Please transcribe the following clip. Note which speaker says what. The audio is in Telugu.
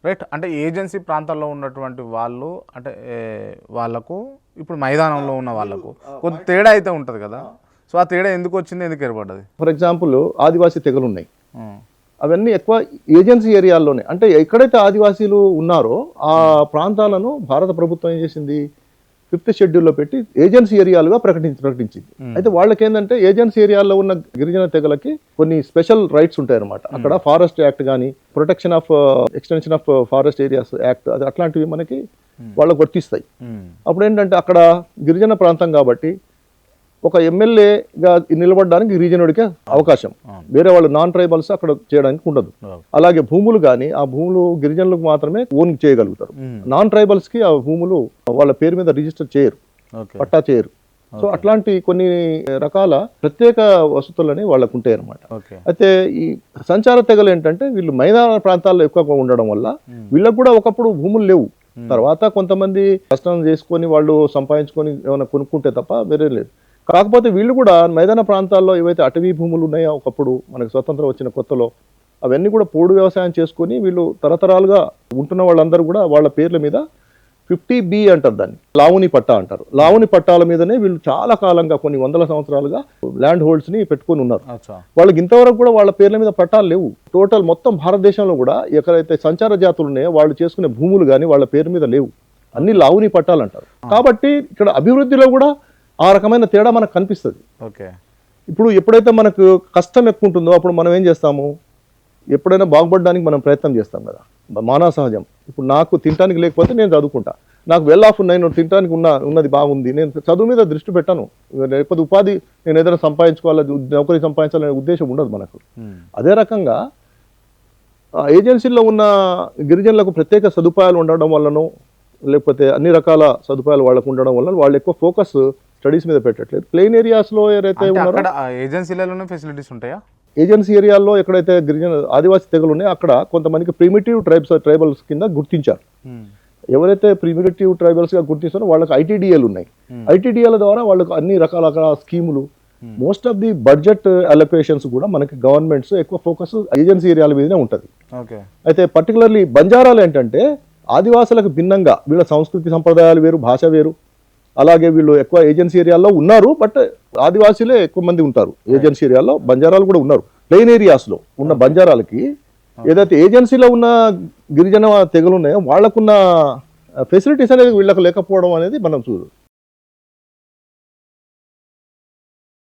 Speaker 1: రైట్. అంటే ఏజెన్సీ ప్రాంతాల్లో ఉన్నటువంటి వాళ్ళు అంటే వాళ్ళకు ఇప్పుడు మైదానంలో ఉన్న వాళ్ళకు కొంత తేడా అయితే ఉంటుంది కదా. సో ఆ తేడా ఎందుకు వచ్చింది, ఎందుకు ఏర్పడ్డది?
Speaker 2: ఫర్ ఎగ్జాంపుల్ ఆదివాసీ తెగలు ఉన్నాయి, అవన్నీ ఎక్కువ ఏజెన్సీ ఏరియాల్లోనే. అంటే ఎక్కడైతే ఆదివాసీలు ఉన్నారో ఆ ప్రాంతాలను భారత ప్రభుత్వం ఏం చేసింది, 5th షెడ్యూల్లో పెట్టి ఏజెన్సీ ఏరియాలుగా ప్రకటించింది. అయితే వాళ్ళకి ఏంటంటే ఏజెన్సీ ఏరియాల్లో ఉన్న గిరిజన తెగలకి కొన్ని స్పెషల్ రైట్స్ ఉంటాయి అన్నమాట. అక్కడ ఫారెస్ట్ యాక్ట్ కానీ, protection of extension of forest areas act, అది అట్లాంటివి మనకి వాళ్ళకు వర్తిస్తాయి. అప్పుడు ఏంటంటే అక్కడ గిరిజన ప్రాంతం కాబట్టి ఒక ఎమ్మెల్యేగా నిలబడడానికి గిరిజనుడికి అవకాశం, వేరే వాళ్ళు నాన్ ట్రైబల్స్ అక్కడ చేయడానికి ఉండదు. అలాగే భూములు కానీ ఆ భూములు గిరిజనులకు మాత్రమే ఓన్ చేయగలుగుతారు. నాన్ ట్రైబల్స్ కి ఆ భూములు వాళ్ళ పేరు మీద రిజిస్టర్ చేయరు, పట్టా చేయరు. సో అట్లాంటి కొన్ని రకాల ప్రత్యేక వసతులని వాళ్ళకు ఉంటాయి అన్నమాట. అయితే ఈ సంచార తెగలు ఏంటంటే వీళ్ళు మైదాన ప్రాంతాల్లో ఎక్కువగా ఉండడం వల్ల వీళ్ళకు కూడా ఒకప్పుడు భూములు లేవు. తర్వాత కొంతమంది కష్టం చేసుకొని వాళ్ళు సంపాదించుకొని ఏమైనా కొనుక్కుంటే తప్ప వేరే లేదు. కాకపోతే వీళ్ళు కూడా మైదాన ప్రాంతాల్లో ఏవైతే అటవీ భూములు ఉన్నాయో ఒకప్పుడు మనకు స్వతంత్రం వచ్చిన కొత్తలో, అవన్నీ కూడా పోడు వ్యవసాయం చేసుకొని వీళ్ళు తరతరాలుగా ఉంటున్న వాళ్ళందరూ కూడా వాళ్ళ పేర్ల మీద 50B అంటారు, దాన్ని లావుని పట్టా అంటారు. లావుని పట్టాల మీదనే వీళ్ళు చాలా కాలంగా కొన్ని వందల సంవత్సరాలుగా ల్యాండ్ హోల్డ్స్ ని పెట్టుకొని ఉన్నారు. వాళ్ళకి ఇంతవరకు కూడా వాళ్ళ పేర్ల మీద పట్టాలు లేవు. టోటల్ మొత్తం భారతదేశంలో కూడా ఎక్కడైతే సంచార జాతులు ఉన్నాయో వాళ్ళు చేసుకునే భూములు కానీ వాళ్ళ పేరు మీద లేవు, అన్ని లావుని పట్టాలు అంటారు. కాబట్టి ఇక్కడ అభివృద్ధిలో కూడా ఆ రకమైన తేడా మనకు కనిపిస్తుంది. ఇప్పుడు ఎప్పుడైతే మనకు కష్టం ఎక్కువ ఉంటుందో అప్పుడు మనం ఏం చేస్తాము, ఎప్పుడైనా బాగుపడడానికి మనం ప్రయత్నం చేస్తాం కదా, మానవ సహజం. ఇప్పుడు నాకు తినడానికి లేకపోతే నేను చదువుకుంటా, నాకు వెల్ ఆఫ్ ఉన్నాయి, నేను తినడానికి ఉన్నది బాగుంది, నేను చదువు మీద దృష్టి పెట్టాను. లేకపోతే ఉపాధి నేను ఏదైనా సంపాదించుకోవాలి, నౌకరీ సంపాదించాలనే ఉద్దేశం ఉండదు మనకు. అదే రకంగా ఏజెన్సీల్లో ఉన్న గిరిజనులకు ప్రత్యేక సదుపాయాలు ఉండడం వల్లనో లేకపోతే అన్ని రకాల సదుపాయాలు వాళ్ళకు ఉండడం వల్ల వాళ్ళు ఎక్కువ ఫోకస్ స్టడీస్ మీద పెట్టట్లేదు. ప్లెయిన్ ఏరియాస్ లో ఏదైతే ఉన్నారో
Speaker 1: ఏజెన్సీలలోనే ఫెసిలిటీస్ ఉంటాయా?
Speaker 2: ఏజెన్సీ ఏరియాల్లో ఎక్కడైతే గిరిజన ఆదివాసీ తెగలు ఉన్నాయో అక్కడ కొంతమందికి ప్రిమిటివ్ ట్రైబల్స్ కింద గుర్తించారు. ఎవరైతే ప్రిమిటివ్ ట్రైబల్స్ గా గుర్తిస్తారో వాళ్ళకి ఐటీడీఏలు ఉన్నాయి. ఐటీడీఏల ద్వారా వాళ్ళకి అన్ని రకాల స్కీములు, most of the budget allocations కూడా మనకి గవర్నమెంట్స్ ఎక్కువ ఫోకస్ ఏజెన్సీ ఏరియాల మీదనే ఉంటుంది. అయితే పర్టికులర్లీ బంజారాలు ఏంటంటే ఆదివాసులకు భిన్నంగా వీళ్ళ సంస్కృతి సంప్రదాయాలు వేరు, భాష వేరు. అలాగే వీళ్ళు ఎక్కువ ఏజెన్సీ ఏరియాల్లో ఉన్నారు, బట్ ఆదివాసీలే ఎక్కువ మంది ఉంటారు ఏజెన్సీ ఏరియాలో. బంజారాలు కూడా ఉన్నారు. ప్లెయిన్ ఏరియాస్లో ఉన్న బంజారాలకి ఏదైతే ఏజెన్సీలో ఉన్న గిరిజన తెగలు ఉన్నాయో వాళ్ళకున్న ఫెసిలిటీస్ అనేది వీళ్ళకు లేకపోవడం అనేది మనం